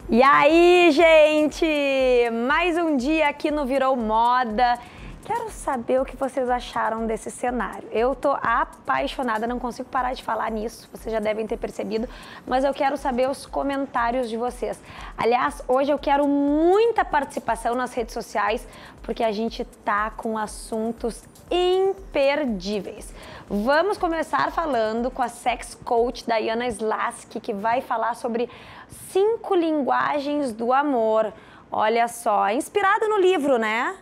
E aí, gente? Mais um dia aqui no Virou Moda. Quero saber o que vocês acharam desse cenário. Eu tô apaixonada, não consigo parar de falar nisso, vocês já devem ter percebido, mas eu quero saber os comentários de vocês. Aliás, hoje eu quero muita participação nas redes sociais, porque a gente tá com assuntos imperdíveis. Vamos começar falando com a sex coach Diana Slaski, que vai falar sobre 5 linguagens do amor. Olha só, inspirado no livro, né?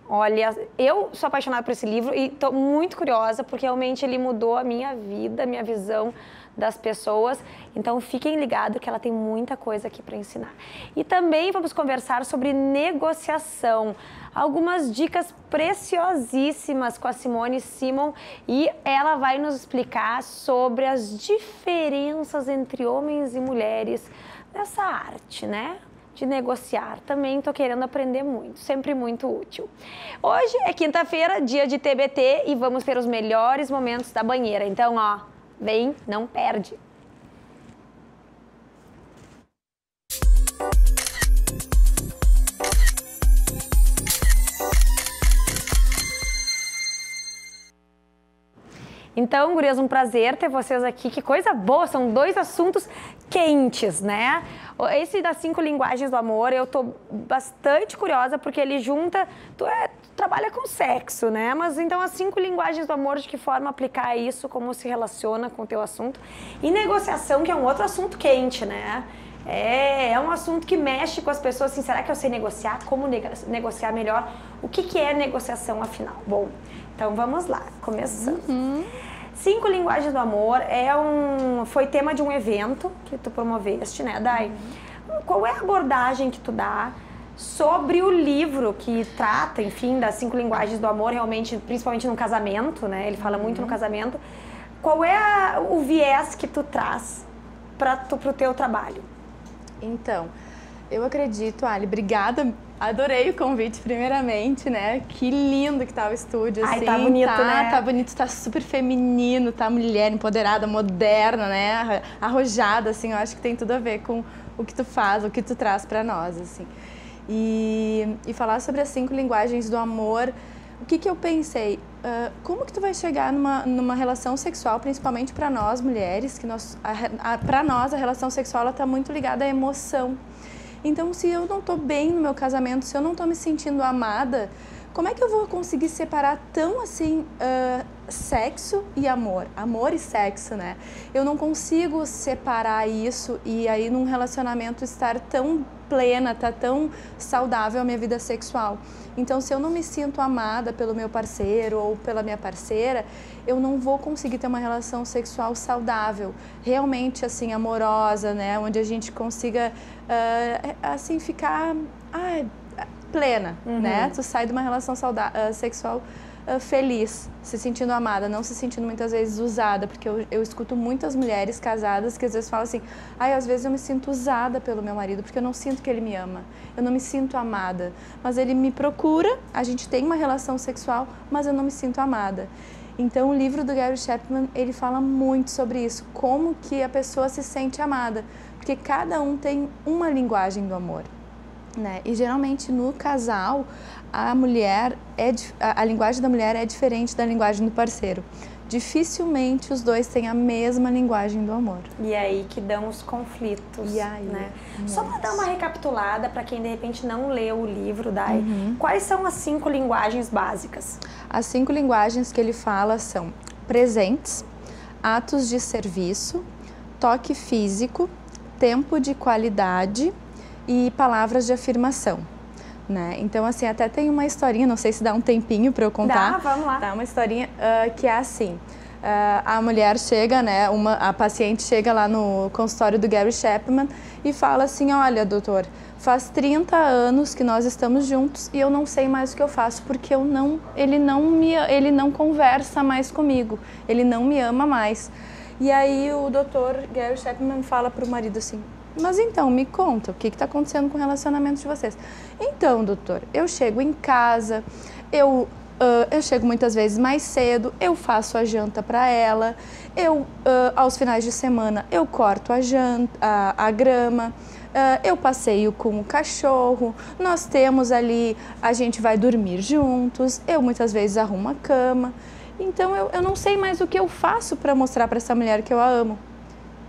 Olha, eu sou apaixonada por esse livro e estou muito curiosa porque realmente ele mudou a minha vida, a minha visão das pessoas. Então fiquem ligados que ela tem muita coisa aqui para ensinar. E também vamos conversar sobre negociação. Algumas dicas preciosíssimas com a Simone Simon e ela vai nos explicar sobre as diferenças entre homens e mulheres nessa arte, né? De negociar. Também tô querendo aprender muito, sempre muito útil. Hoje é quinta-feira, dia de TBT e vamos ter os melhores momentos da banheira. Então, ó, vem, não perde. Então, gurias, um prazer ter vocês aqui. Que coisa boa, são 2 assuntos quentes, né? Esse das 5 linguagens do amor, eu tô bastante curiosa porque ele junta, tu trabalha com sexo, né? Mas então as 5 linguagens do amor, de que forma aplicar isso, como se relaciona com o teu assunto. E negociação, que é um outro assunto quente, né? É um assunto que mexe com as pessoas, assim, será que eu sei negociar? Como negociar melhor? O que é negociação, afinal? Bom, então vamos lá, começando. 5 linguagens do amor foi tema de um evento que tu promoveste, né, Dai? Qual é a abordagem que tu dá sobre o livro que trata, enfim, das 5 linguagens do amor, realmente, principalmente no casamento, né? Ele fala muito no casamento. Qual é o viés que tu traz pro teu trabalho? Então, eu acredito, Ali, obrigada, adorei o convite primeiramente, né? Que lindo que tá o estúdio, assim. Ai, tá bonito, né? Tá bonito, tá super feminino, tá mulher empoderada, moderna, né? Arrojada, assim, eu acho que tem tudo a ver com o que tu faz, o que tu traz pra nós, assim. E falar sobre as 5 linguagens do amor, o que eu pensei? Como que tu vai chegar numa relação sexual, principalmente para nós mulheres, que para nós a relação sexual ela tá muito ligada à emoção. Então, se eu não tô bem no meu casamento, se eu não tô me sentindo amada, como é que eu vou conseguir separar tão assim sexo e amor? Amor e sexo, né? Eu não consigo separar isso e aí num relacionamento estar tão plena, tá tão saudável a minha vida sexual. Então, se eu não me sinto amada pelo meu parceiro ou pela minha parceira, eu não vou conseguir ter uma relação sexual saudável, realmente assim amorosa, né, onde a gente consiga assim ficar plena, né? Tu sai de uma relação sexual feliz, se sentindo amada, não se sentindo muitas vezes usada, porque eu escuto muitas mulheres casadas que às vezes falam assim, às vezes eu me sinto usada pelo meu marido, porque eu não sinto que ele me ama, eu não me sinto amada, mas ele me procura, a gente tem uma relação sexual, mas eu não me sinto amada. Então o livro do Gary Chapman, ele fala muito sobre isso, como que a pessoa se sente amada, porque cada um tem uma linguagem do amor. Né? E geralmente no casal a linguagem da mulher é diferente da linguagem do parceiro. Dificilmente os dois têm a mesma linguagem do amor. E aí que dão os conflitos, né? Só para dar uma recapitulada para quem de repente não leu o livro, Dai, quais são as 5 linguagens básicas? As 5 linguagens que ele fala são presentes, atos de serviço, toque físico, tempo de qualidade e palavras de afirmação, né? Então, assim, até tem uma historinha, não sei se dá um tempinho para eu contar. Dá, vamos lá. Tá, uma historinha que é assim, a mulher chega, né, a paciente chega lá no consultório do Gary Chapman e fala assim, olha, doutor, faz 30 anos que nós estamos juntos e eu não sei mais o que eu faço, porque ele não conversa mais comigo, ele não me ama mais. E aí o doutor Gary Chapman fala para o marido assim, mas então, me conta, o que está acontecendo com o relacionamento de vocês? Então, doutor, eu chego em casa, eu eu chego muitas vezes mais cedo, eu faço a janta para ela, aos finais de semana eu corto a grama, eu passeio com o cachorro, nós temos ali, a gente vai dormir juntos, eu muitas vezes arrumo a cama. Então eu não sei mais o que eu faço para mostrar para essa mulher que eu a amo.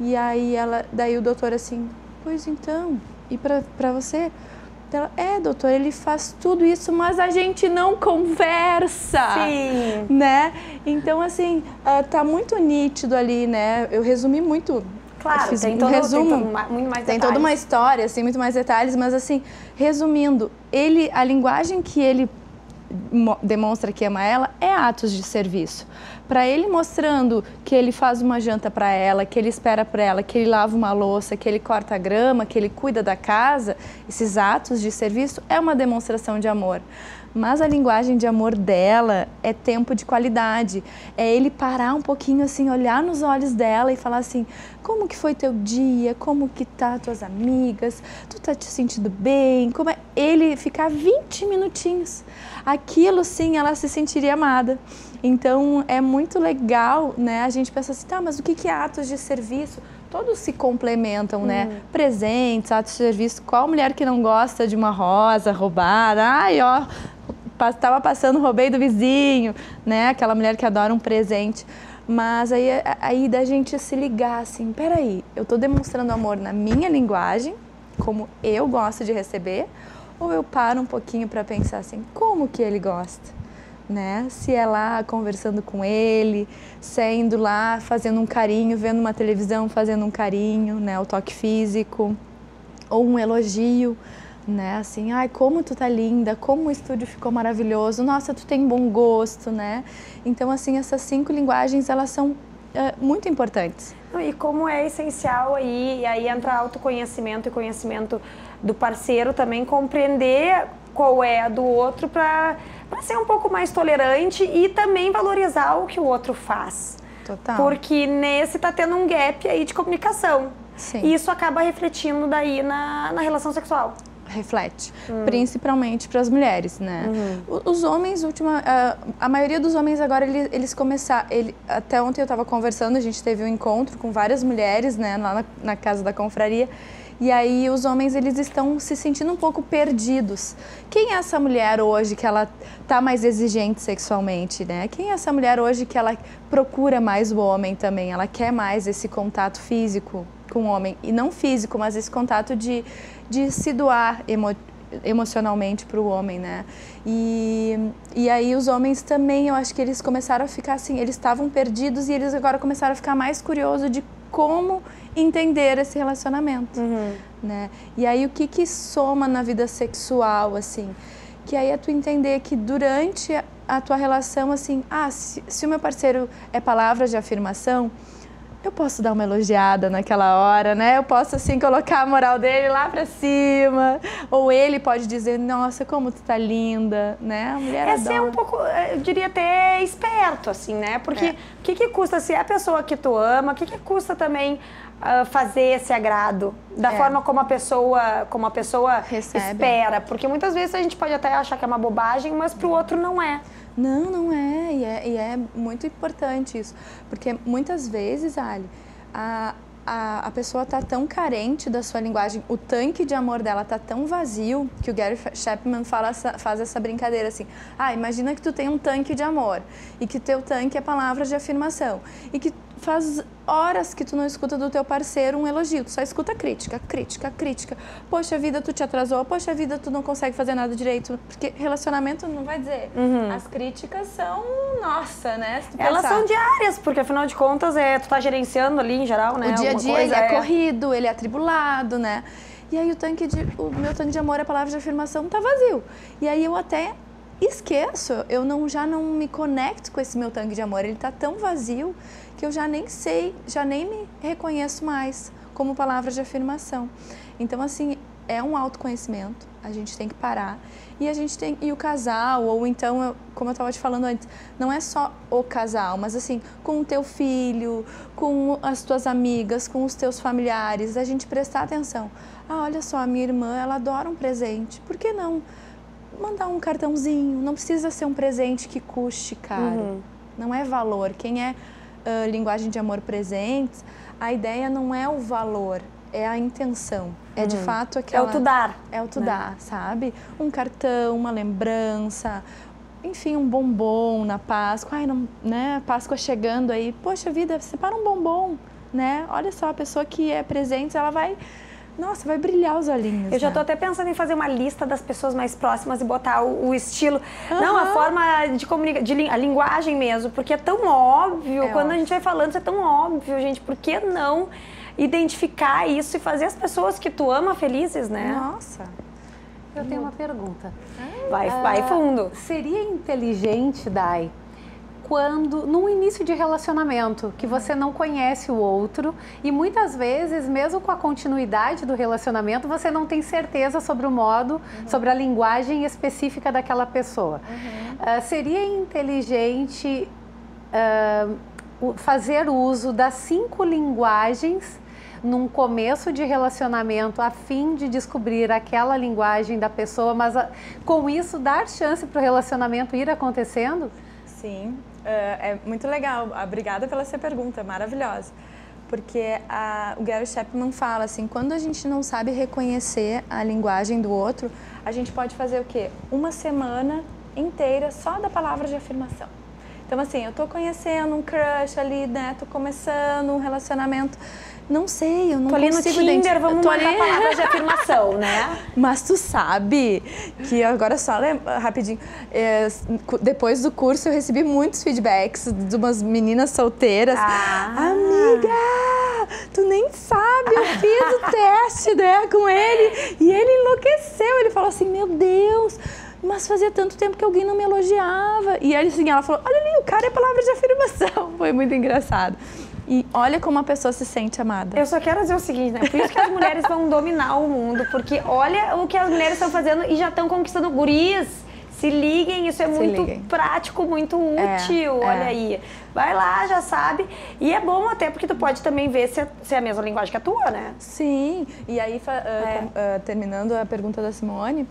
E aí daí o doutor assim, pois então, e para você? Ela, doutor, ele faz tudo isso, mas a gente não conversa. Sim. Né? Então, assim, tá muito nítido ali, né? Eu resumi muito. Claro, fiz tem um todo, resumo, muito mais detalhes. Tem toda uma história, assim, muito mais detalhes, mas assim, resumindo, a linguagem que ele demonstra que ama ela é atos de serviço. Para ele mostrando que ele faz uma janta para ela, que ele espera para ela, que ele lava uma louça, que ele corta a grama, que ele cuida da casa, esses atos de serviço é uma demonstração de amor. Mas a linguagem de amor dela é tempo de qualidade. É ele parar um pouquinho assim, olhar nos olhos dela e falar assim, como que foi teu dia? Como que tá tuas amigas? Tu tá te sentindo bem? Como é? Ele ficar 20 minutinhos. Aquilo sim, ela se sentiria amada. Então é muito legal, né? A gente pensa assim, tá, mas o que é atos de serviço? Todos se complementam, né? Presentes, atos de serviço. Qual mulher que não gosta de uma rosa roubada? Ai, ó, estava passando, roubei do vizinho, né? Aquela mulher que adora um presente. Mas aí da gente se ligar assim, peraí, eu estou demonstrando amor na minha linguagem, como eu gosto de receber, ou eu paro um pouquinho para pensar assim, como que ele gosta? Né? Se é lá conversando com ele, se é indo lá fazendo um carinho, vendo uma televisão fazendo um carinho, né? O toque físico, ou um elogio, né? Assim, ai, como tu tá linda, como o estúdio ficou maravilhoso, nossa, tu tem bom gosto, né? Então, assim, essas 5 linguagens, elas são muito importantes. E como é essencial aí entra autoconhecimento e conhecimento do parceiro também, compreender qual é a do outro para ser um pouco mais tolerante e também valorizar o que o outro faz. Total. Porque nesse tá tendo um gap aí de comunicação. Sim. E isso acaba refletindo daí na relação sexual. Reflete, principalmente para as mulheres, né? Os homens, a maioria dos homens agora, eles começaram, até ontem eu estava conversando, a gente teve um encontro com várias mulheres, né, lá na casa da confraria, e aí os homens, eles estão se sentindo um pouco perdidos. Quem é essa mulher hoje que ela tá mais exigente sexualmente, né? Quem é essa mulher hoje que ela procura mais o homem também, ela quer mais esse contato físico com o homem, e não físico, mas esse contato de se doar emocionalmente para o homem, né? E aí os homens também, eu acho que eles começaram a ficar assim, eles estavam perdidos e eles agora começaram a ficar mais curiosos de como entender esse relacionamento, né? E aí o que soma na vida sexual, assim? Que aí é tu entender que durante a tua relação, assim, se o meu parceiro é palavras de afirmação, eu posso dar uma elogiada naquela hora, né? Eu posso, assim, colocar a moral dele lá pra cima. Ou ele pode dizer, nossa, como tu tá linda, né? A mulher adora. Ser um pouco, eu diria até esperto, assim, né? Porque o que custa, se é a pessoa que tu ama, o que custa também fazer esse agrado? Da forma como a pessoa recebe. Espera. Porque muitas vezes a gente pode até achar que é uma bobagem, mas pro outro não é. Não é. E é muito importante isso. Porque muitas vezes, Ali, a pessoa tá tão carente da sua linguagem, o tanque de amor dela tá tão vazio, que o Gary Chapman faz essa brincadeira assim, imagina que tu tem um tanque de amor, e que teu tanque é palavras de afirmação, e que faz horas que tu não escuta do teu parceiro um elogio, tu só escuta crítica. Poxa vida, tu te atrasou, poxa vida, tu não consegue fazer nada direito, porque relacionamento não vai dizer. As críticas são, nossa, né? Se tu Elas pensar. são diárias, porque afinal de contas tu tá gerenciando ali em geral, né? O dia a dia ele é corrido, ele é atribulado, né? E aí o meu tanque de amor, a palavra de afirmação tá vazio. E aí eu até esqueço, já não me conecto com esse meu tanque de amor, ele tá tão vazio que eu já nem sei, já nem me reconheço mais como palavra de afirmação. Então, assim, é um autoconhecimento, a gente tem que parar e o casal, ou então, como eu estava te falando antes, não é só o casal, mas assim, com o teu filho, com as tuas amigas, com os teus familiares, a gente prestar atenção. Olha só, a minha irmã, ela adora um presente, por que não mandar um cartãozinho, não precisa ser um presente que custe caro. Não é valor. Quem é linguagem de amor presentes, a ideia não é o valor, é a intenção. É de fato aquela... É o tu dar. É o tu dar, sabe? Um cartão, uma lembrança, enfim, um bombom na Páscoa. Ai, não, né? Páscoa chegando aí, poxa vida, separa um bombom, né? Olha só, a pessoa que é presente, ela vai... Nossa, vai brilhar os olhinhos. Eu já tô até pensando em fazer uma lista das pessoas mais próximas e botar o estilo. Não, a forma de comunicar, a linguagem mesmo, porque é tão óbvio. Quando a gente vai falando, isso é tão óbvio, gente. Por que não identificar isso e fazer as pessoas que tu ama felizes, né? Nossa. Eu tenho uma pergunta. Vai fundo. Seria inteligente, Dai, quando, num início de relacionamento, que você não conhece o outro e muitas vezes, mesmo com a continuidade do relacionamento, você não tem certeza sobre o modo, sobre a linguagem específica daquela pessoa. Seria inteligente fazer uso das 5 linguagens num começo de relacionamento a fim de descobrir aquela linguagem da pessoa, mas com isso dar chance para o relacionamento ir acontecendo? Sim. É muito legal. Obrigada pela sua pergunta, maravilhosa. Porque o Gary Chapman fala assim, quando a gente não sabe reconhecer a linguagem do outro, a gente pode fazer o quê? Uma semana inteira só da palavra de afirmação. Então assim, eu tô conhecendo um crush ali, né? Tô começando um relacionamento, não sei, eu não consigo... Tô ali no Tinder, vamos mandar palavras de afirmação, né? Mas tu sabe que agora só rapidinho, depois do curso eu recebi muitos feedbacks de umas meninas solteiras. Amiga, tu nem sabe, eu fiz o teste, né, com ele e ele enlouqueceu. Ele falou assim, meu Deus, mas fazia tanto tempo que alguém não me elogiava. E aí, assim, ela falou, olha ali, o cara é palavra de afirmação. Foi muito engraçado. E olha como a pessoa se sente amada. Eu só quero dizer o seguinte, né? Por isso que as mulheres vão dominar o mundo, porque olha o que as mulheres estão fazendo e já estão conquistando guris. Se liguem, isso é muito prático, muito útil, olha aí. Vai lá, já sabe. E é bom até porque tu pode também ver se é a mesma linguagem que a tua, né? Sim, e aí terminando a pergunta da Simone,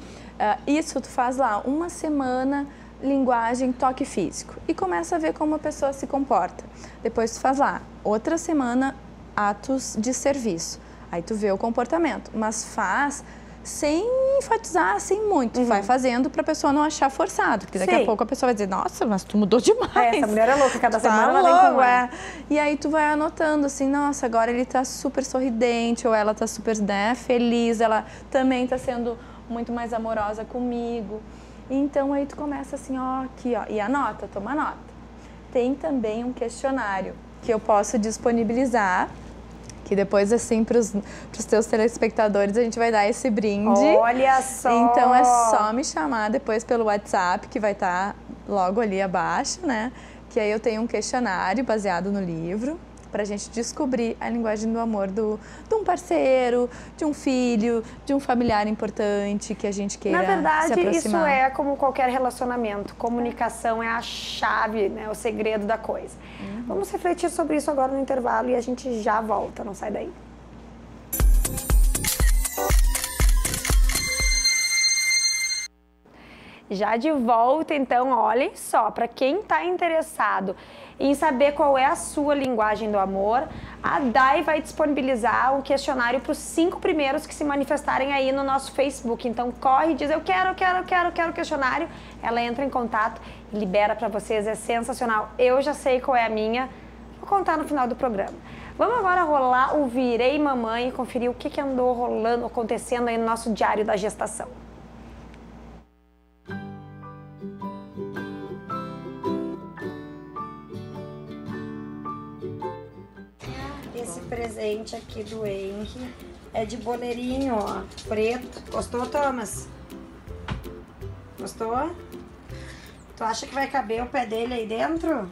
isso tu faz lá uma semana linguagem, toque físico e começa a ver como a pessoa se comporta. Depois tu faz lá outra semana atos de serviço. Aí tu vê o comportamento, mas faz sem enfatizar, sem muito. Vai fazendo pra pessoa não achar forçado, porque daqui a pouco a pessoa vai dizer, nossa, mas tu mudou demais. Essa mulher é louca, cada semana ela vem com E aí tu vai anotando assim, nossa, agora ele tá super sorridente, ou ela tá super, né, feliz, ela também tá sendo muito mais amorosa comigo. Então aí tu começa assim, ó, aqui, ó, e anota, toma nota. Tem também um questionário que eu posso disponibilizar, que depois, assim, pros teus telespectadores, a gente vai dar esse brinde. Olha só! Então é só me chamar depois pelo WhatsApp, que vai estar logo ali abaixo, né? Que aí eu tenho um questionário baseado no livro, pra gente descobrir a linguagem do amor de um parceiro, de um filho, de um familiar importante que a gente queira se aproximar. Na verdade, isso é como qualquer relacionamento. Comunicação é a chave, né? O segredo da coisa. Vamos refletir sobre isso agora no intervalo e a gente já volta, não sai daí. Já de volta, então, olhem só, para quem está interessado em saber qual é a sua linguagem do amor, a Dai vai disponibilizar um questionário para os 5 primeiros que se manifestarem aí no nosso Facebook. Então corre e diz, eu quero o questionário. Ela entra em contato e libera para vocês, é sensacional. Eu já sei qual é a minha, vou contar no final do programa. Vamos agora rolar o Virei Mamãe e conferir o que andou rolando, acontecendo aí no nosso diário da gestação. Esse presente aqui do Henry é de boleirinho, ó, preto. Gostou, Thomas? Gostou? Tu acha que vai caber o pé dele aí dentro?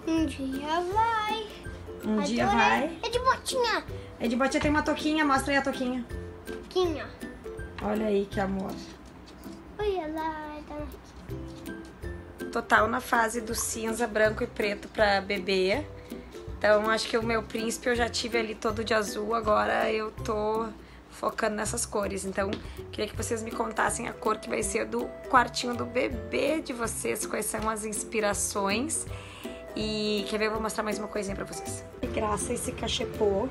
Um dia vai. Um dia vai. É de botinha. É de botinha, tem uma toquinha, mostra aí a toquinha. Toquinha. Olha aí que amor. Olha lá. Total na fase do cinza, branco e preto pra bebê. Então, acho que o meu príncipe eu já tive ali todo de azul, agora eu tô focando nessas cores. Então, queria que vocês me contassem a cor que vai ser do quartinho do bebê de vocês, quais são as inspirações. E quer ver, eu vou mostrar mais uma coisinha pra vocês. Graças a esse cachepô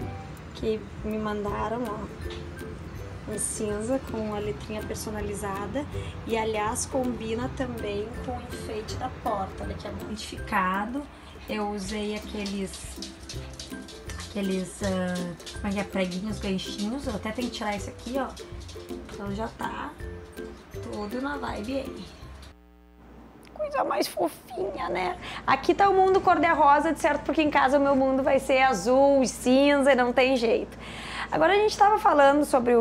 que me mandaram, ó, em cinza, com a letrinha personalizada. E, aliás, combina também com o enfeite da porta. Olha que é modificado. Eu usei aqueles preguinhos, ganchinhos. Eu até tenho que tirar esse aqui, ó. Então já tá tudo na vibe aí. Coisa mais fofinha, né? Aqui tá o mundo cor-de-rosa, de certo, porque em casa o meu mundo vai ser azul e cinza, não tem jeito. Agora a gente tava falando sobre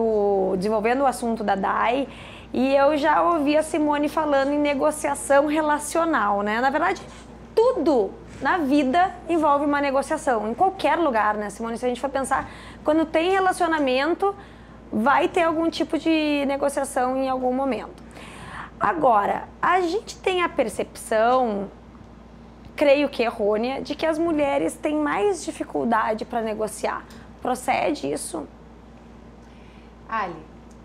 desenvolvendo o assunto da Dai, e eu já ouvi a Simone falando em negociação relacional, né? Na verdade, tudo na vida envolve uma negociação, em qualquer lugar, né, Simone? Se a gente for pensar, quando tem relacionamento, vai ter algum tipo de negociação em algum momento. Agora, a gente tem a percepção, creio que errônea, de que as mulheres têm mais dificuldade para negociar. Procede isso? Ali,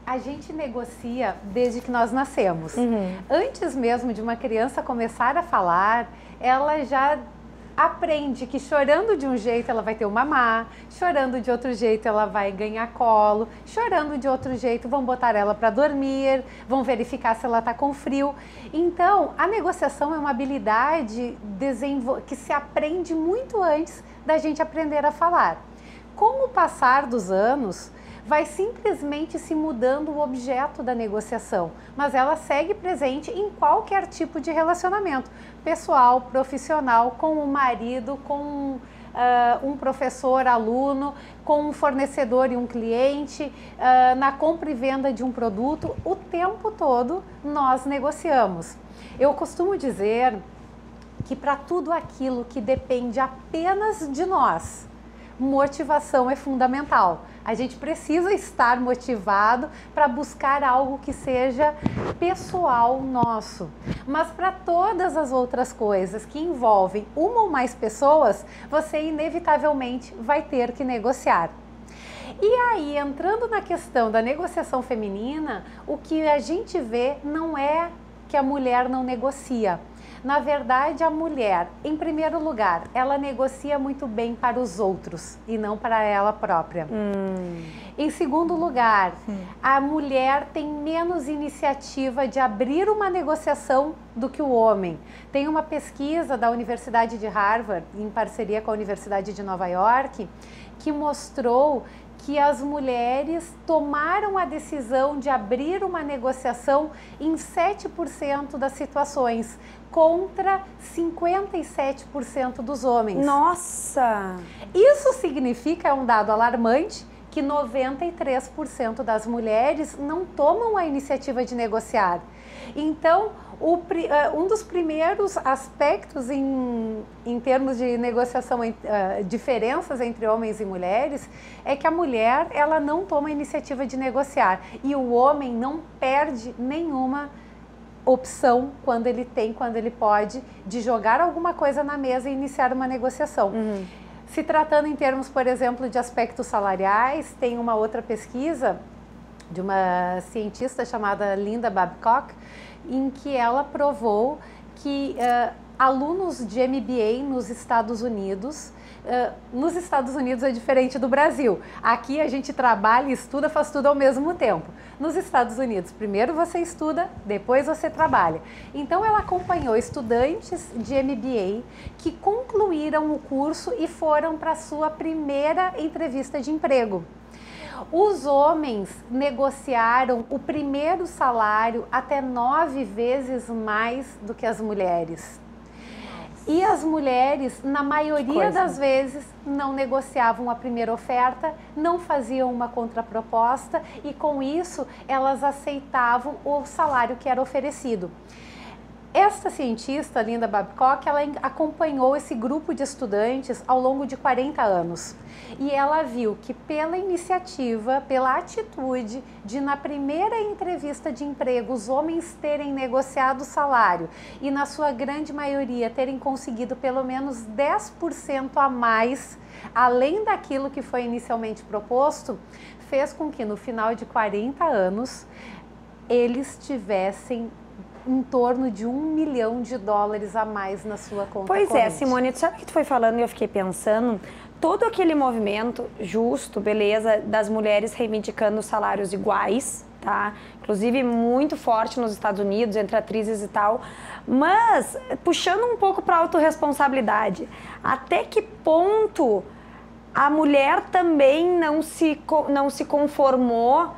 a gente negocia desde que nós nascemos. Antes mesmo de uma criança começar a falar, ela já aprende que chorando de um jeito ela vai ter o mamá, chorando de outro jeito ela vai ganhar colo, chorando de outro jeito vão botar ela para dormir, vão verificar se ela está com frio. Então, a negociação é uma habilidade que se aprende muito antes da gente aprender a falar. Com o passar dos anos, vai simplesmente se mudando o objeto da negociação, mas ela segue presente em qualquer tipo de relacionamento, pessoal, profissional, com o marido, com um professor, aluno, com um fornecedor e um cliente, na compra e venda de um produto, o tempo todo nós negociamos. Eu costumo dizer que para tudo aquilo que depende apenas de nós, motivação é fundamental. A gente precisa estar motivado para buscar algo que seja pessoal nosso. Mas para todas as outras coisas que envolvem uma ou mais pessoas, você inevitavelmente vai ter que negociar. E aí, entrando na questão da negociação feminina, o que a gente vê não é que a mulher não negocia. Na verdade, a mulher, em primeiro lugar, ela negocia muito bem para os outros e não para ela própria. Em segundo lugar, a mulher tem menos iniciativa de abrir uma negociação do que o homem. Tem uma pesquisa da Universidade de Harvard, em parceria com a Universidade de Nova York, que mostrou que as mulheres tomaram a decisão de abrir uma negociação em 7% das situações, contra 57% dos homens. Nossa! Isso significa, é um dado alarmante, que 93% das mulheres não tomam a iniciativa de negociar. Então, um dos primeiros aspectos em termos de negociação, diferenças entre homens e mulheres, é que a mulher ela não toma a iniciativa de negociar e o homem não perde nenhuma opção quando ele pode, de jogar alguma coisa na mesa e iniciar uma negociação. Se tratando em termos, por exemplo, de aspectos salariais, tem uma outra pesquisa de uma cientista chamada Linda Babcock, em que ela provou que alunos de MBA nos Estados Unidos é diferente do Brasil. Aqui a gente trabalha, estuda, faz tudo ao mesmo tempo. Nos Estados Unidos, primeiro você estuda, depois você trabalha. Então ela acompanhou estudantes de MBA que concluíram o curso e foram para a sua primeira entrevista de emprego. Os homens negociaram o primeiro salário até 9 vezes mais do que as mulheres. E as mulheres, na maioria das vezes, não negociavam a primeira oferta, não faziam uma contraproposta e, com isso, elas aceitavam o salário que era oferecido. Esta cientista, Linda Babcock, ela acompanhou esse grupo de estudantes ao longo de 40 anos. E ela viu que pela iniciativa, pela atitude de na primeira entrevista de emprego os homens terem negociado o salário e na sua grande maioria terem conseguido pelo menos 10% a mais, além daquilo que foi inicialmente proposto, fez com que no final de 40 anos eles tivessem em torno de $1 milhão a mais na sua conta Pois corrente. é, Simone, tu sabe o que tu foi falando e eu fiquei pensando? Todo aquele movimento justo, beleza, das mulheres reivindicando salários iguais, tá? Inclusive muito forte nos Estados Unidos, entre atrizes e tal, mas puxando um pouco para a autorresponsabilidade, até que ponto a mulher também não se conformou,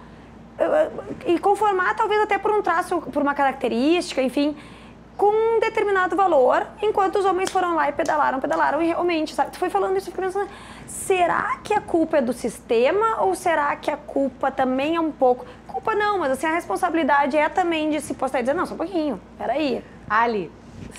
e conformar talvez até por um traço, por uma característica, enfim, com um determinado valor, enquanto os homens foram lá e pedalaram e realmente, sabe? Tu foi falando isso, eu fiquei pensando, será que a culpa é do sistema ou será que a culpa também é um pouco... Culpa não, mas assim, a responsabilidade é também de se postar e dizer, não, só um pouquinho, peraí. Ali,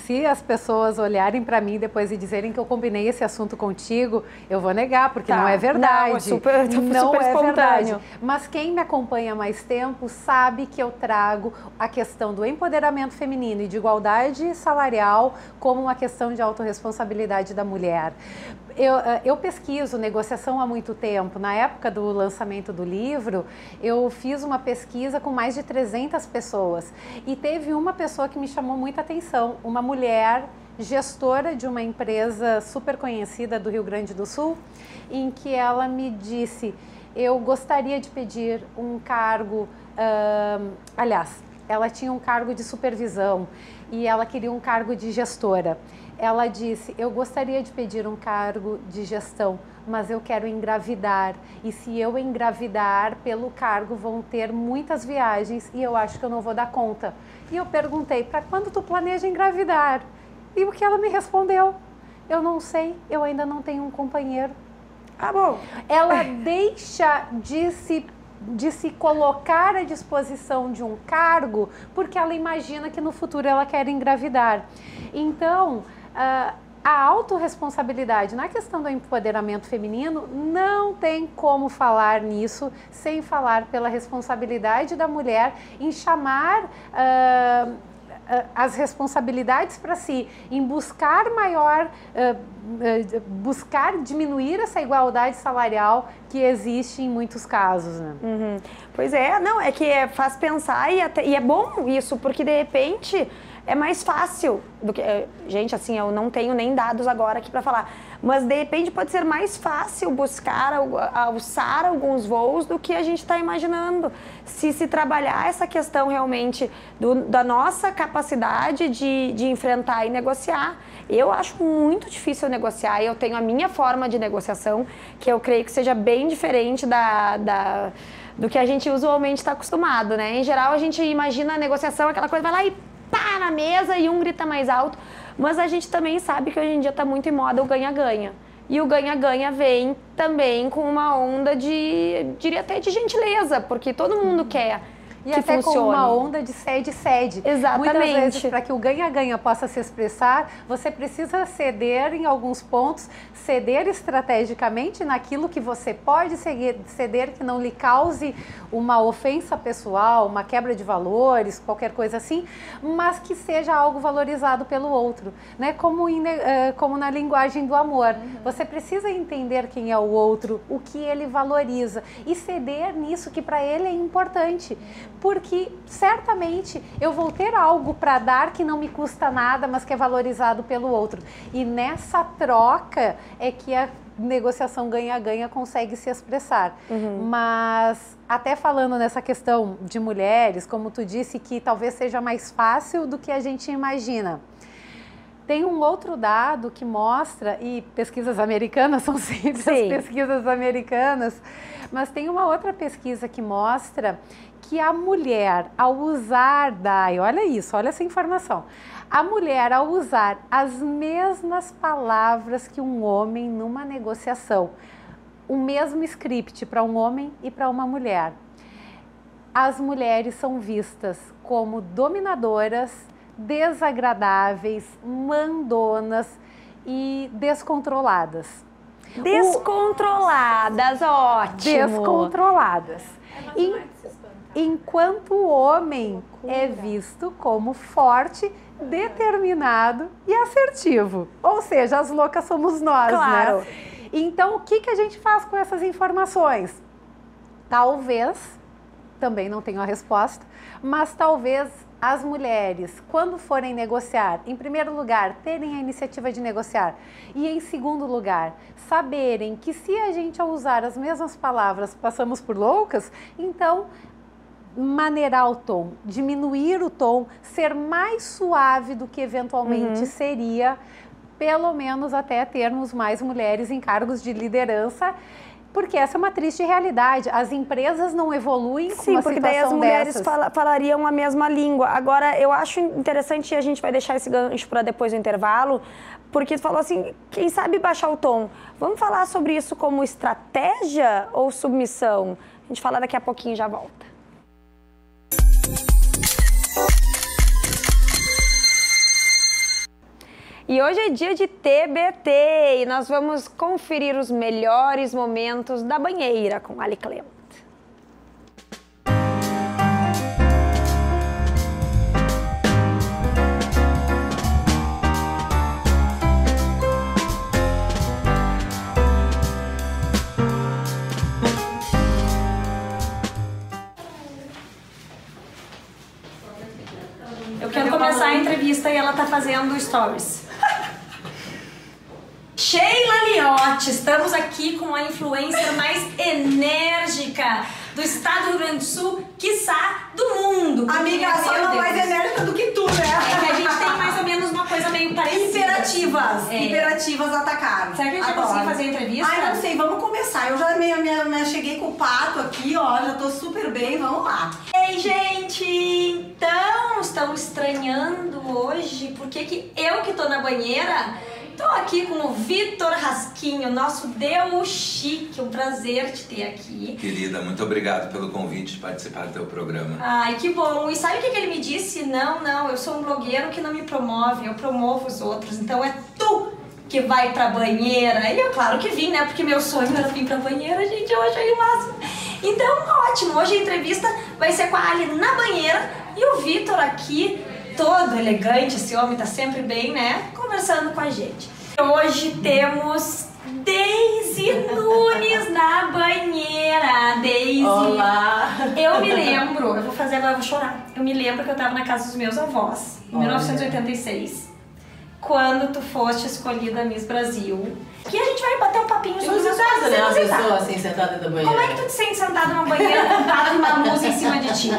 se as pessoas olharem para mim depois e dizerem que eu combinei esse assunto contigo, eu vou negar, porque não é verdade. Não, é super espontâneo. Verdade. Mas quem me acompanha há mais tempo sabe que eu trago a questão do empoderamento feminino e de igualdade salarial como uma questão de autorresponsabilidade da mulher. Eu pesquiso negociação há muito tempo. Na época do lançamento do livro, eu fiz uma pesquisa com mais de 300 pessoas. E teve uma pessoa que me chamou muita atenção, uma mulher gestora de uma empresa super conhecida do Rio Grande do Sul, em que ela me disse, eu gostaria de pedir um cargo, aliás, ela tinha um cargo de supervisão e ela queria um cargo de gestora. Ela disse, eu gostaria de pedir um cargo de gestão, mas eu quero engravidar. E se eu engravidar, pelo cargo vão ter muitas viagens e eu acho que eu não vou dar conta. E eu perguntei, para quando tu planeja engravidar? E o que ela me respondeu? Eu não sei, eu ainda não tenho um companheiro. Ah, bom. Ela deixa de se colocar à disposição de um cargo porque ela imagina que no futuro ela quer engravidar. Então, a autorresponsabilidade na questão do empoderamento feminino não tem como falar nisso sem falar pela responsabilidade da mulher em chamar as responsabilidades para si, em buscar buscar diminuir essa igualdade salarial que existe em muitos casos, né? Uhum. Pois é, não, é que faz pensar e é bom isso, porque de repente é mais fácil do que... Gente, assim, eu não tenho nem dados agora aqui para falar, mas de repente pode ser mais fácil buscar alçar alguns voos do que a gente está imaginando. Se trabalhar essa questão realmente da nossa capacidade de enfrentar e negociar. Eu acho muito difícil negociar, eu tenho a minha forma de negociação, que eu creio que seja bem diferente do que a gente usualmente está acostumado, né? Em geral, a gente imagina a negociação, aquela coisa, vai lá e pá na mesa e um grita mais alto, mas a gente também sabe que hoje em dia está muito em moda o ganha-ganha. E o ganha-ganha vem também com uma onda diria até de gentileza, porque todo mundo quer e que até funcione. Com uma onda de cede-cede. Exatamente. Muitas vezes, para que o ganha-ganha possa se expressar, você precisa ceder em alguns pontos, ceder estrategicamente naquilo que você pode ceder que não lhe cause uma ofensa pessoal, uma quebra de valores, qualquer coisa assim, mas que seja algo valorizado pelo outro, né? Como na linguagem do amor. Você precisa entender quem é o outro, o que ele valoriza e ceder nisso que para ele é importante. Porque certamente eu vou ter algo para dar que não me custa nada, mas que é valorizado pelo outro. E nessa troca é que a negociação ganha-ganha consegue se expressar. Mas até falando nessa questão de mulheres, como tu disse, que talvez seja mais fácil do que a gente imagina. Tem um outro dado que mostra, e pesquisas americanas são sempre as pesquisas americanas, mas tem uma outra pesquisa que mostra que a mulher, ao usar, olha isso, olha essa informação, a mulher, ao usar as mesmas palavras que um homem numa negociação, o mesmo script para um homem e para uma mulher, as mulheres são vistas como dominadoras, desagradáveis, mandonas e descontroladas. Descontroladas, ótimo. Descontroladas. Enquanto o homem é visto como forte, determinado e assertivo. Ou seja, as loucas somos nós, claro, né? Então, o que a gente faz com essas informações? Talvez, também não tenho a resposta, mas talvez as mulheres, quando forem negociar, em primeiro lugar, terem a iniciativa de negociar e, em segundo lugar, saberem que se a gente ao usar as mesmas palavras passamos por loucas, então maneirar o tom, diminuir o tom, ser mais suave do que eventualmente seria, pelo menos até termos mais mulheres em cargos de liderança. Porque essa é uma triste realidade. As empresas não evoluem com uma situação dessas. Sim, porque daí as mulheres falariam a mesma língua. Agora, eu acho interessante, e a gente vai deixar esse gancho para depois do intervalo, porque tu falou assim, quem sabe baixar o tom. Vamos falar sobre isso como estratégia ou submissão? A gente fala daqui a pouquinho e já volta. E hoje é dia de TBT e nós vamos conferir os melhores momentos da banheira com Ali Clement. Eu quero começar a entrevista e ela tá fazendo stories. Sheila Liotti, estamos aqui com a influencer mais enérgica do estado do Rio Grande do Sul, quiçá do mundo. Amiga, só não mais enérgica do que tu, né? É que a gente tem mais ou menos uma coisa meio parecida. Imperativas atacaram. Será que a gente vai conseguir fazer a entrevista? Ai, não sei, vamos começar. Eu já me cheguei com o pato aqui, ó, já tô super bem, vamos lá. Ei, gente, então, estão estranhando hoje por que eu que tô na banheira? Tô aqui com o Vitor Rasquinho, nosso Deus Chique, um prazer te ter aqui. Querida, muito obrigado pelo convite de participar do teu programa. Ai, que bom. E sabe o que ele me disse? Não, eu sou um blogueiro que não me promove, eu promovo os outros, então é tu que vai pra banheira. E eu, claro que vim, né, porque meu sonho era vir pra banheira, gente, eu achei o máximo. Então, ótimo, hoje a entrevista vai ser com a Ali na banheira e o Vitor aqui, todo elegante, esse homem tá sempre bem, né, conversando com a gente. Hoje temos Deise Nunes na banheira. Deise. Olá. Eu me lembro, eu vou fazer agora, eu vou chorar. Eu me lembro que eu tava na casa dos meus avós, em 1986, quando tu foste escolhida Miss Brasil. Que a gente vai bater um papinho sobre os inusitado, né? Uma pessoa assim sentada na banheira. Como é que tu te sente sentada numa banheira com um pato e uma musa em cima de ti?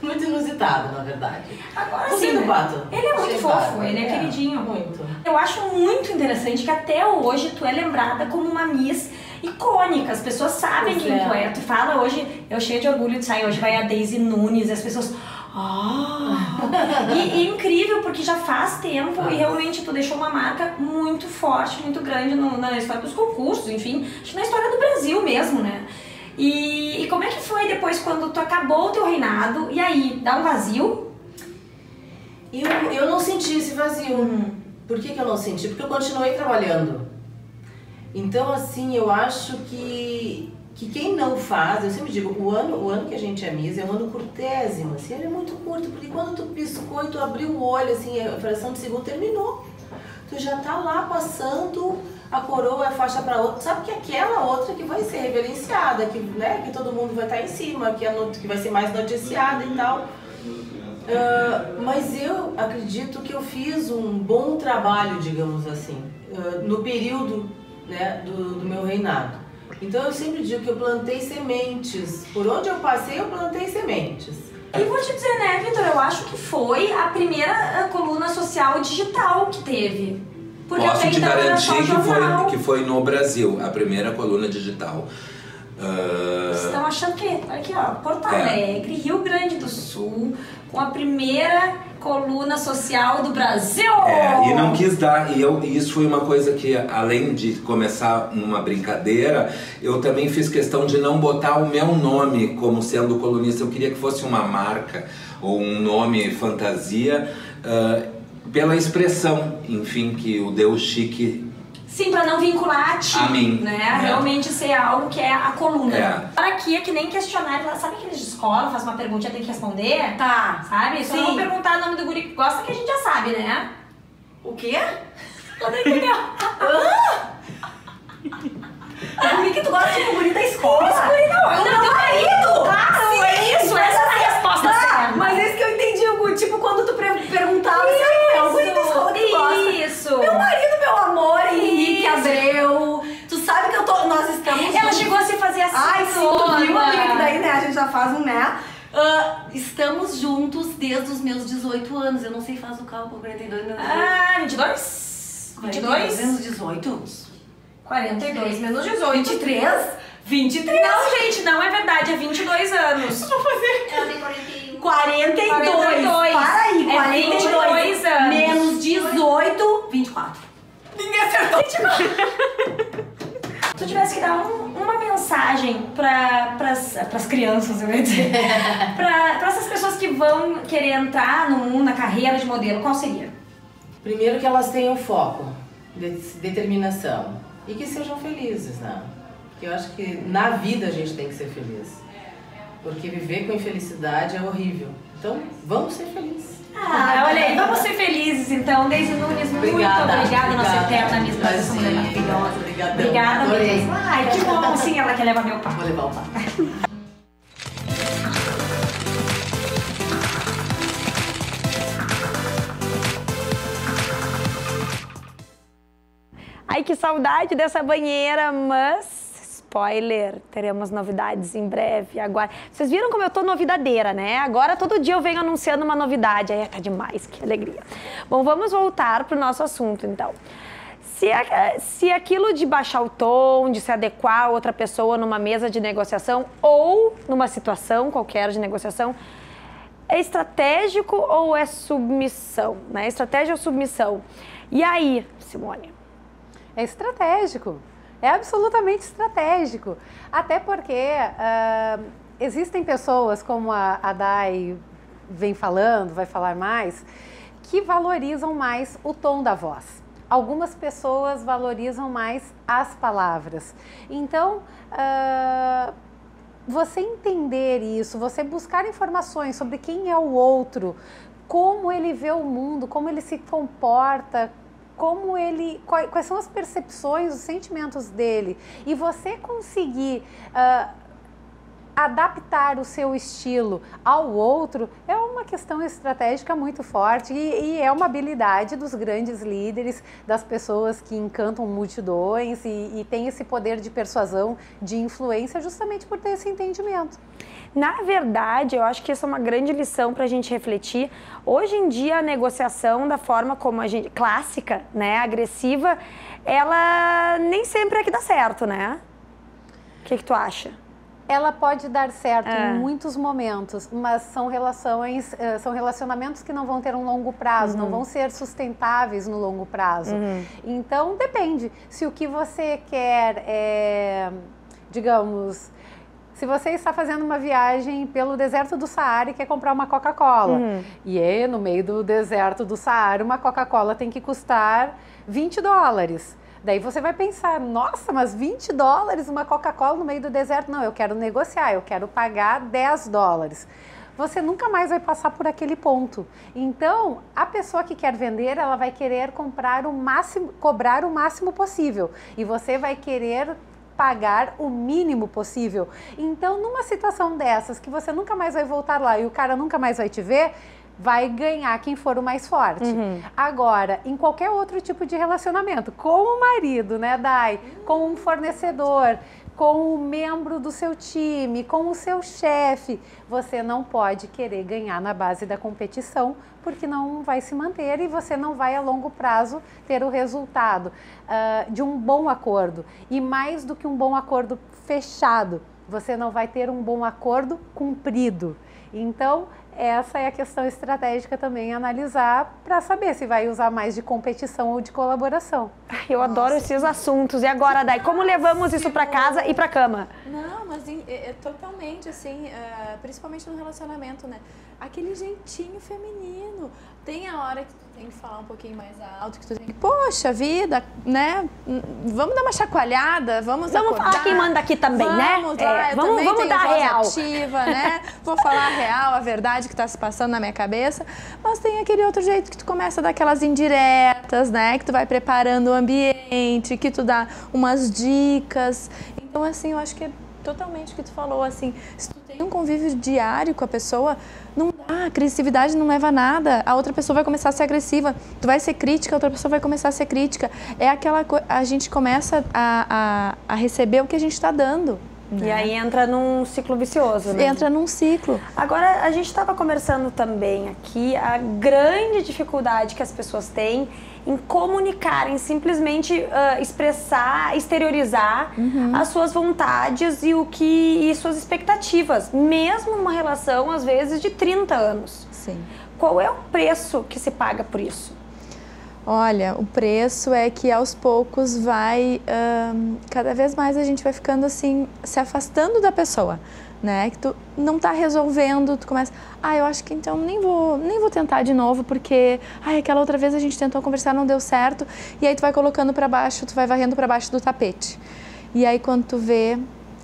Muito inusitado, na verdade. Agora sim, sim, do pato. Ele é muito Achei fofo, pato. ele é queridinho. Muito. Eu acho muito interessante que até hoje tu é lembrada como uma Miss icônica. As pessoas sabem quem tu é. Tu fala hoje, eu cheio de orgulho de sair, hoje vai a Deise Nunes, e as pessoas... E é incrível porque já faz tempo e realmente tu deixou uma marca muito forte, muito grande na história dos concursos, enfim, acho que na história do Brasil mesmo, né? E como é que foi depois quando tu acabou o teu reinado? E aí, dá um vazio? Eu não senti esse vazio. Por que eu não senti? Porque eu continuei trabalhando. Então, assim, eu acho que quem não faz, eu sempre digo, o ano que a gente é Miss é um ano curtésimo, assim, ele é muito curto, porque quando tu piscou e tu abriu o olho, assim, a fração de segundo terminou. Tu já tá lá passando a coroa, a faixa para outra, sabe que aquela outra que vai ser reverenciada, que, né, que todo mundo vai estar em cima, que vai ser mais noticiada e tal. Mas eu acredito que eu fiz um bom trabalho, digamos assim, no período, né, do meu reinado. Então eu sempre digo que eu plantei sementes. Por onde eu passei, eu plantei sementes. E vou te dizer, né, Vitor, eu acho que foi a primeira coluna social digital que teve. Porque posso te garantir que foi no Brasil, a primeira coluna digital. Vocês estão achando que, aqui ó, Porto Alegre, Rio Grande do Sul, com a primeira coluna social do Brasil. E não quis dar, e isso foi uma coisa que, além de começar numa brincadeira, eu também fiz questão de não botar o meu nome como sendo colunista. Eu queria que fosse uma marca ou um nome fantasia, pela expressão, enfim, que o Deus chique... Sim, pra não vincular a mim, né? É. Realmente ser algo que é a coluna. É. Para aqui é que nem questionário, sabe aqueles de escola, faz uma pergunta e tem que responder? Tá. Sabe? Só Sim. não vou perguntar o nome do guri que gosta, que a gente já sabe, né? O quê? Não entendeu? O guri que tu gosta de guri da escola? Esse guri não, é o meu marido! Claro, Sim, é isso, essa é a resposta certa. Mas é isso que eu entendi, Hugo. Tipo, quando tu perguntava, assim, é o guri da escola que tu gosta. Isso! Meu marido, meu amor, Henrique Abreu. Tu sabe que nós estamos... Ela chegou a se fazer assim. Ai, sim, tu viu, amiga, que toda. daí, né, a gente já faz um, né? Estamos juntos desde os meus 18 anos. Eu não sei, faz o cálculo, 42 menos 18. Ah, 22? 22? Menos 18? 42 menos 18. 23? 23? Não, gente, não é verdade, é 22 anos. Ela tem 41. 42. 42. Para aí, É 42 22 anos. menos 18, 24. Ninguém acertou. Se tu tivesse que dar uma mensagem pras crianças, eu ia dizer, pra essas pessoas que vão querer entrar no mundo, na carreira de modelo, qual seria? Primeiro que elas tenham foco, determinação e que sejam felizes, né? Porque eu acho que na vida a gente tem que ser feliz. Porque viver com infelicidade é horrível. Então, vamos ser felizes. Ah, olha aí, vamos ser felizes então. Deise Nunes, muito obrigada, nossa eterna Miss Brasil, essa mulher maravilhosa. Obrigada Adorei. mesmo. Ai, que bom, sim, ela quer levar meu papo. Vou levar o papo. Ai, que saudade dessa banheira, mas... Spoiler, teremos novidades em breve. Agora, vocês viram como eu tô novidadeira, né? Agora todo dia eu venho anunciando uma novidade. Aí tá demais, que alegria. Bom, vamos voltar pro nosso assunto, então. Se aquilo de baixar o tom, de se adequar a outra pessoa numa mesa de negociação ou numa situação qualquer de negociação, é estratégico ou é submissão, né? Estratégia ou submissão? E aí, Simone? É estratégico. É absolutamente estratégico. Até porque existem pessoas, como a Dai vem falando, vai falar mais, que valorizam mais o tom da voz. Algumas pessoas valorizam mais as palavras. Então, você entender isso, você buscar informações sobre quem é o outro, como ele vê o mundo, como ele se comporta, quais são as percepções, os sentimentos dele, e você conseguir adaptar o seu estilo ao outro é uma questão estratégica muito forte e é uma habilidade dos grandes líderes, das pessoas que encantam multidões e tem esse poder de persuasão, de influência, justamente por ter esse entendimento. Na verdade, eu acho que essa é uma grande lição para a gente refletir. Hoje em dia, a negociação da forma como a gente... clássica, né, agressiva, ela nem sempre é que dá certo, né? O que tu acha? Ela pode dar certo em muitos momentos, mas são relacionamentos que não vão ter um longo prazo, não vão ser sustentáveis no longo prazo. Então, depende. Se o que você quer é, digamos... Se você está fazendo uma viagem pelo deserto do Saara e quer comprar uma Coca-Cola, e é no meio do deserto do Saara, uma Coca-Cola tem que custar $20. Daí você vai pensar, nossa, mas $20 uma Coca-Cola no meio do deserto? Não, eu quero negociar, eu quero pagar $10. Você nunca mais vai passar por aquele ponto. Então, a pessoa que quer vender, ela vai querer cobrar o máximo possível. E você vai querer pagar o mínimo possível. Então, numa situação dessas, que você nunca mais vai voltar lá e o cara nunca mais vai te ver, vai ganhar quem for o mais forte. Agora, em qualquer outro tipo de relacionamento, com o marido, né, Dai? Com um fornecedor, com o membro do seu time, com o seu chefe, você não pode querer ganhar na base da competição, porque não vai se manter e você não vai a longo prazo ter o resultado de um bom acordo. E mais do que um bom acordo fechado, você não vai ter um bom acordo cumprido. Então, essa é a questão estratégica também, analisar para saber se vai usar mais de competição ou de colaboração. Eu adoro esses assuntos. E agora, Dai, como levamos isso para casa e para cama? Não, mas totalmente, assim, principalmente no relacionamento, né? Aquele jeitinho feminino. Tem a hora que tu tem que falar um pouquinho mais alto, que tu tem que, poxa vida, né? Vamos dar uma chacoalhada, vamos acordar. Falar quem manda aqui também, né? Vamos lá, eu também vamos tenho dar voz real. ativa, né? Vou falar a real, a verdade que está se passando na minha cabeça. Mas tem aquele outro jeito que tu começa a dar aquelas indiretas, né? Que tu vai preparando o ambiente, que tu dá umas dicas. Então, assim, eu acho que é totalmente o que tu falou, assim, se tu tem um convívio diário com a pessoa, não dá, agressividade não leva a nada, a outra pessoa vai começar a ser agressiva, tu vai ser crítica, a outra pessoa vai começar a ser crítica, é aquela coisa, a gente começa a receber o que a gente está dando. E aí entra num ciclo vicioso, né? Entra num ciclo. Agora, a gente estava conversando também aqui a grande dificuldade que as pessoas têm em comunicarem, simplesmente expressar, exteriorizar as suas vontades e suas expectativas, mesmo numa relação, às vezes, de 30 anos. Sim. Qual é o preço que se paga por isso? Olha, o preço é que aos poucos cada vez mais a gente vai ficando assim, se afastando da pessoa, né? Que tu não tá resolvendo, tu começa, eu acho que então nem vou tentar de novo, porque, aquela outra vez a gente tentou conversar, não deu certo, e aí tu vai colocando para baixo, tu vai varrendo para baixo do tapete. E aí quando tu vê,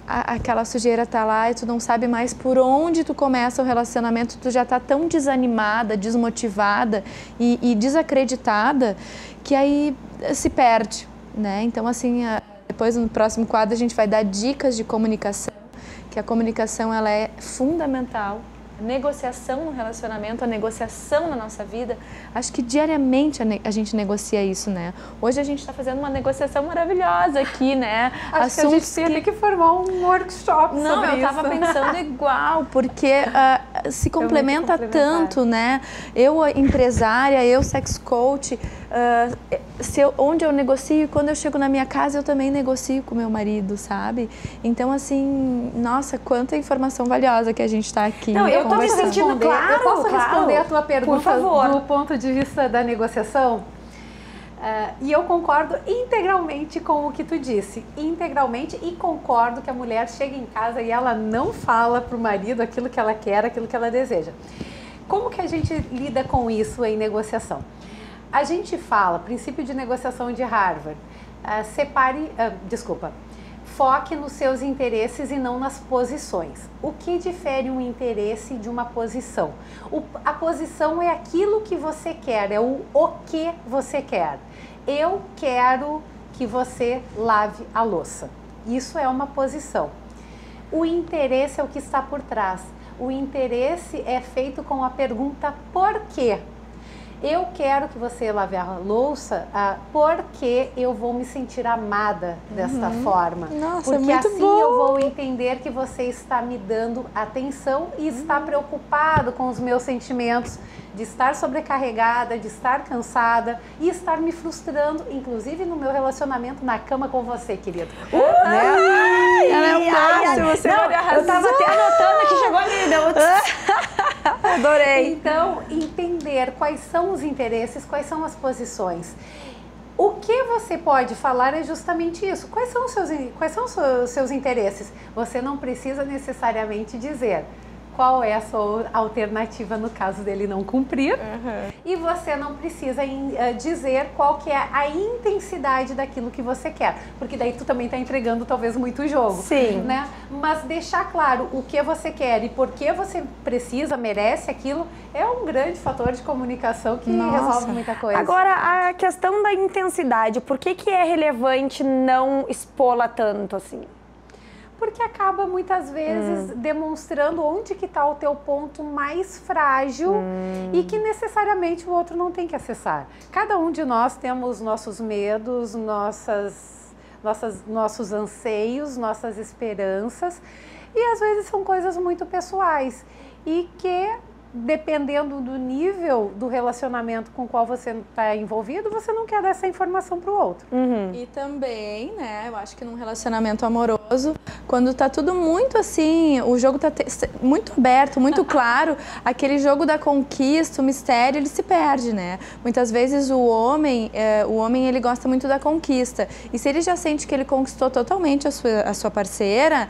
aquela sujeira tá lá e tu não sabe mais por onde tu começa o relacionamento, tu já tá tão desanimada, desmotivada e desacreditada que aí se perde, né? Então, assim, depois no próximo quadro a gente vai dar dicas de comunicação, que a comunicação ela é fundamental. A negociação no relacionamento, a negociação na nossa vida, acho que diariamente a gente negocia isso, né? Hoje a gente está fazendo uma negociação maravilhosa aqui, né? Acho que a gente tem que formar um workshop sobre isso. Não, eu estava pensando igual, porque se complementa tanto, né? Eu, empresária, eu, sex coach, onde eu negocio, quando eu chego na minha casa, eu também negocio com meu marido, sabe? Então, assim, nossa, quanta informação valiosa que a gente está aqui. Não, eu tô me sentindo, claro, eu posso responder a tua pergunta por favor, do ponto de vista da negociação? E eu concordo integralmente com o que tu disse, integralmente, e concordo que a mulher chega em casa e ela não fala para o marido aquilo que ela quer, aquilo que ela deseja. Como que a gente lida com isso em negociação? A gente fala, princípio de negociação de Harvard, foque nos seus interesses e não nas posições. O que difere um interesse de uma posição? A posição é aquilo que você quer, é o que você quer. Eu quero que você lave a louça. Isso é uma posição. O interesse é o que está por trás. O interesse é feito com a pergunta por quê? Eu quero que você lave a louça porque eu vou me sentir amada desta forma. Nossa, porque é muito assim bom. eu vou entender que você está me dando atenção e está preocupado com os meus sentimentos de estar sobrecarregada, de estar cansada e estar me frustrando, inclusive no meu relacionamento na cama com você, querido. Ela é o máximo, você vai arrasar. Eu tava até anotando aqui, chegou ali, deu... Adorei. Então, entender quais são os interesses, quais são as posições. O que você pode falar é justamente isso. Quais são os seus interesses? Você não precisa necessariamente dizer qual é a sua alternativa no caso dele não cumprir. E você não precisa dizer qual que é a intensidade daquilo que você quer, porque daí tu também está entregando talvez muito jogo. Sim. Né? Mas deixar claro o que você quer e por que você precisa, merece aquilo, é um grande fator de comunicação que resolve muita coisa. Agora, a questão da intensidade, por que é relevante não expô-la tanto assim? Porque acaba muitas vezes demonstrando onde que está o teu ponto mais frágil e que necessariamente o outro não tem que acessar. Cada um de nós temos nossos medos, nossos anseios, nossas esperanças e às vezes são coisas muito pessoais e que dependendo do nível do relacionamento com o qual você está envolvido, você não quer dar essa informação para o outro. E também, né, eu acho que num relacionamento amoroso, quando tá tudo muito assim, o jogo tá muito aberto, muito claro, aquele jogo da conquista, o mistério, ele se perde, né? Muitas vezes o homem ele gosta muito da conquista. E se ele já sente que ele conquistou totalmente a sua parceira,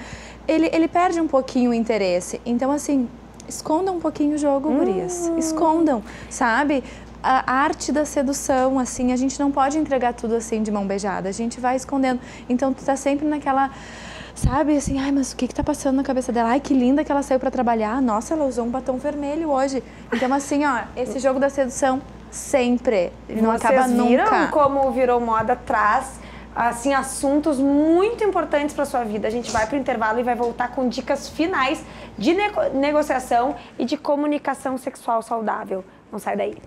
ele perde um pouquinho o interesse. Então, assim, escondam um pouquinho o jogo, gurias. Escondam, sabe? A arte da sedução, assim, a gente não pode entregar tudo assim de mão beijada. A gente vai escondendo. Então, tu tá sempre naquela, sabe, assim, ai, mas o que tá passando na cabeça dela? Ai, que linda que ela saiu pra trabalhar. Nossa, ela usou um batom vermelho hoje. Então, assim, ó, esse jogo da sedução sempre. Ele não acaba nunca. Vocês viram como virou moda atrás? Assim, assuntos muito importantes para sua vida. A gente vai para o intervalo e vai voltar com dicas finais de negociação e de comunicação sexual saudável. Não sai daí.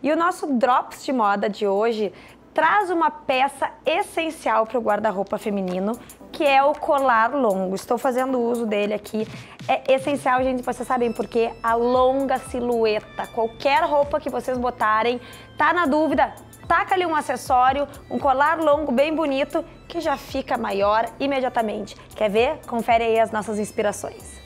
E o nosso Drops de Moda de hoje traz uma peça essencial para o guarda-roupa feminino, que é o colar longo. Estou fazendo uso dele aqui. É essencial, gente, vocês sabem por quê? Alonga a silhueta. Qualquer roupa que vocês botarem, tá na dúvida? Taca ali um acessório, um colar longo bem bonito, que já fica maior imediatamente. Quer ver? Confere aí as nossas inspirações.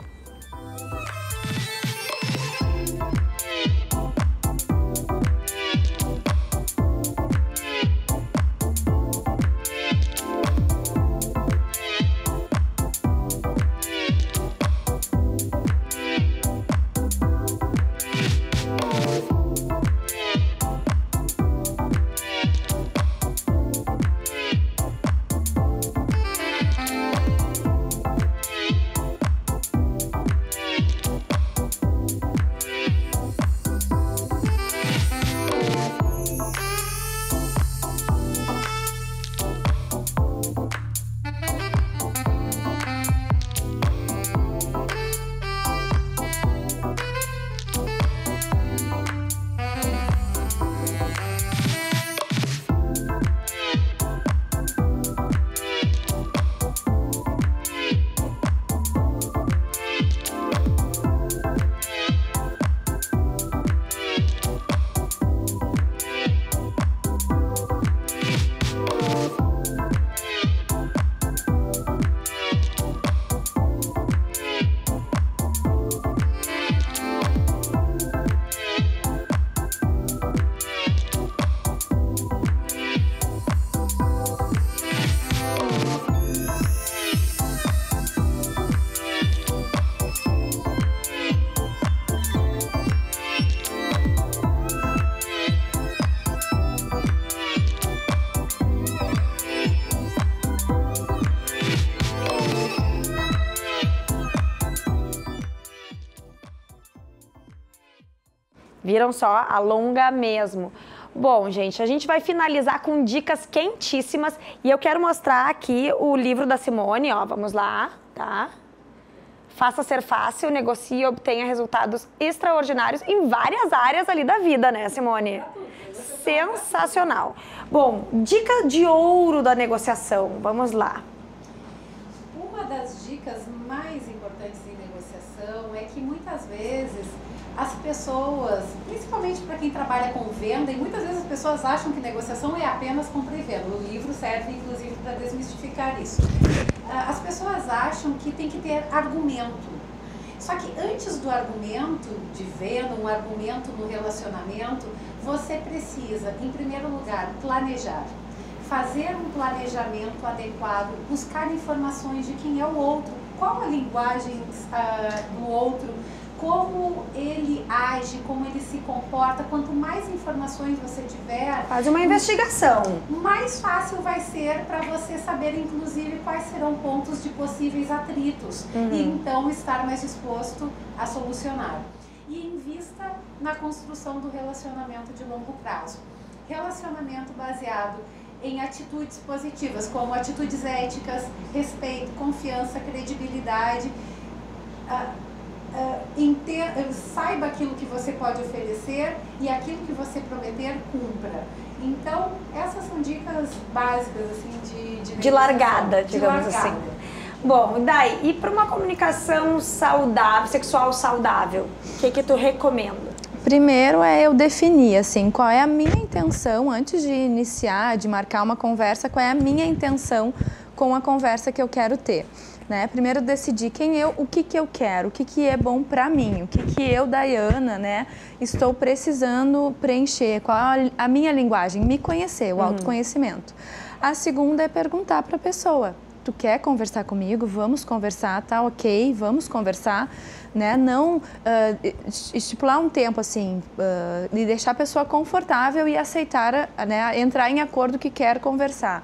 Viram só? Alonga mesmo. Bom, gente, a gente vai finalizar com dicas quentíssimas e eu quero mostrar aqui o livro da Simone, ó, vamos lá, tá? Faça ser fácil, negocie e obtenha resultados extraordinários em várias áreas ali da vida, né, Simone? Sensacional. Bom, dica de ouro da negociação, vamos lá. Uma das dicas mais importantes em negociação é que muitas vezes as pessoas, principalmente para quem trabalha com venda, e muitas vezes as pessoas acham que negociação é apenas compra e venda. O livro serve, inclusive, para desmistificar isso. As pessoas acham que tem que ter argumento. Só que antes do argumento de venda, um argumento no relacionamento, você precisa, em primeiro lugar, planejar. Fazer um planejamento adequado, buscar informações de quem é o outro, qual a linguagem do outro, como ele age, como ele se comporta. Quanto mais informações você tiver, faz uma investigação. Mais fácil vai ser para você saber, inclusive, quais serão pontos de possíveis atritos e então estar mais disposto a solucionar. E invista na construção do relacionamento de longo prazo. Relacionamento baseado em atitudes positivas, como atitudes éticas, respeito, confiança, credibilidade. Saiba aquilo que você pode oferecer e aquilo que você prometer, cumpra. Então, essas são dicas básicas, assim, de largada, digamos assim. Bom, daí, e para uma comunicação saudável, sexual saudável, o que tu recomenda? Primeiro é eu definir, assim, qual é a minha intenção antes de iniciar, de marcar uma conversa, qual é a minha intenção com a conversa que eu quero ter, né? Primeiro decidir o que eu quero, o que é bom pra mim, o que eu, Daiana, né, estou precisando preencher, qual a minha linguagem, me conhecer, o autoconhecimento. A segunda é perguntar pra pessoa, tu quer conversar comigo? Vamos conversar, tá ok, vamos conversar, né? Não estipular um tempo assim, e deixar a pessoa confortável e aceitar, né, entrar em acordo que quer conversar.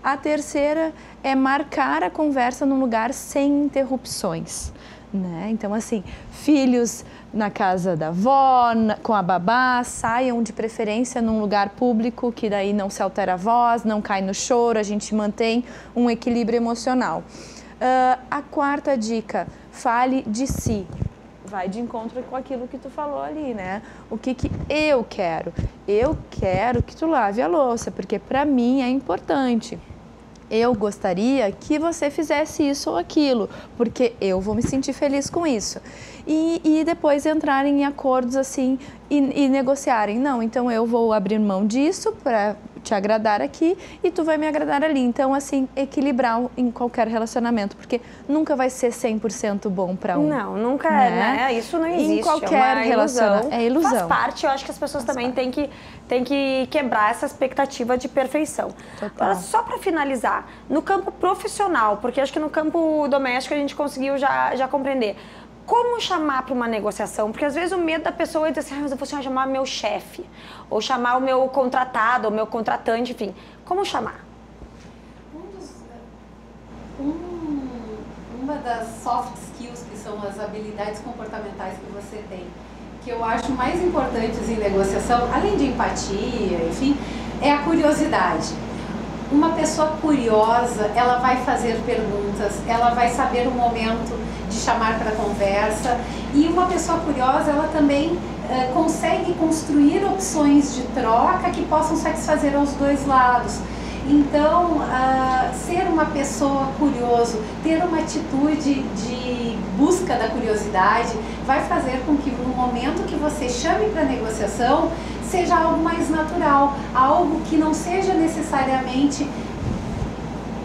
A terceira é marcar a conversa num lugar sem interrupções, né? Então, assim, filhos na casa da avó, com a babá, saiam de preferência num lugar público, que daí não se altera a voz, não cai no choro, a gente mantém um equilíbrio emocional. A quarta dica, fale de si. Vai de encontro com aquilo que tu falou ali, né? O que eu quero? Eu quero que tu lave a louça, porque pra mim é importante. Eu gostaria que você fizesse isso ou aquilo, porque eu vou me sentir feliz com isso. E depois entrarem em acordos assim e negociarem. Não, então eu vou abrir mão disso para te agradar aqui e tu vai me agradar ali. Então, assim, equilibrar em qualquer relacionamento, porque nunca vai ser 100% bom para um. Não, nunca é, né? Isso não existe. Em qualquer relacionamento. É ilusão. Faz parte, eu acho que as pessoas também têm que quebrar essa expectativa de perfeição. Total. Agora, só para finalizar, no campo profissional, porque acho que no campo doméstico a gente conseguiu já compreender. Como chamar para uma negociação? Porque às vezes o medo da pessoa é dizer assim, mas eu vou chamar meu chefe, ou chamar o meu contratado, ou meu contratante, enfim. Como chamar? Uma das soft skills, que são as habilidades comportamentais que você tem, que eu acho mais importantes em negociação, além de empatia, enfim, é a curiosidade. Uma pessoa curiosa, ela vai fazer perguntas, ela vai saber o momento de chamar para conversa, e uma pessoa curiosa, ela também consegue construir opções de troca que possam satisfazer aos dois lados. Então, ser uma pessoa curioso, ter uma atitude de busca da curiosidade, vai fazer com que no momento que você chame para negociação, seja algo mais natural, algo que não seja necessariamente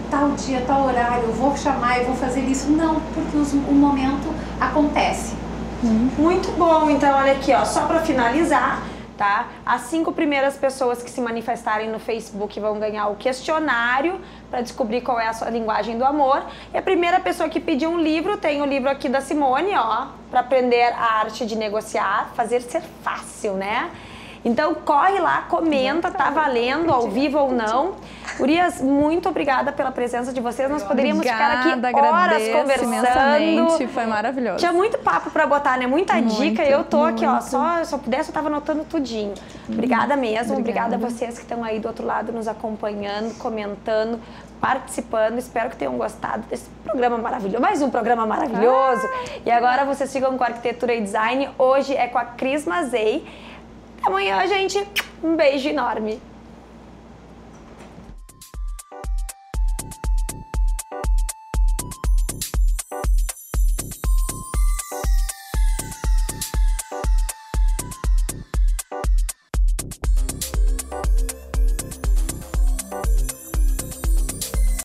tal dia, tal horário, eu vou chamar, eu vou fazer isso. Não, porque o momento acontece. Muito bom, então olha aqui, ó, só para finalizar, tá? As 5 primeiras pessoas que se manifestarem no Facebook vão ganhar o questionário para descobrir qual é a sua linguagem do amor. E a primeira pessoa que pedir um livro, tem o livro aqui da Simone, ó, para aprender a arte de negociar, fazer ser fácil, né? Então corre lá, comenta, tá valendo, ao vivo ou não. Gurias, muito obrigada pela presença de vocês. Nós poderíamos ficar aqui horas conversando. Foi maravilhoso. Tinha muito papo pra botar, né? Muita dica. Eu tô aqui, ó, se eu pudesse, eu tava anotando tudinho. Obrigada mesmo. Obrigada a vocês que estão aí do outro lado nos acompanhando, comentando, participando. Espero que tenham gostado desse programa maravilhoso. Mais um programa maravilhoso. E agora vocês ficam com Arquitetura e Design. Hoje é com a Cris Mazei. Amanhã, gente, um beijo enorme.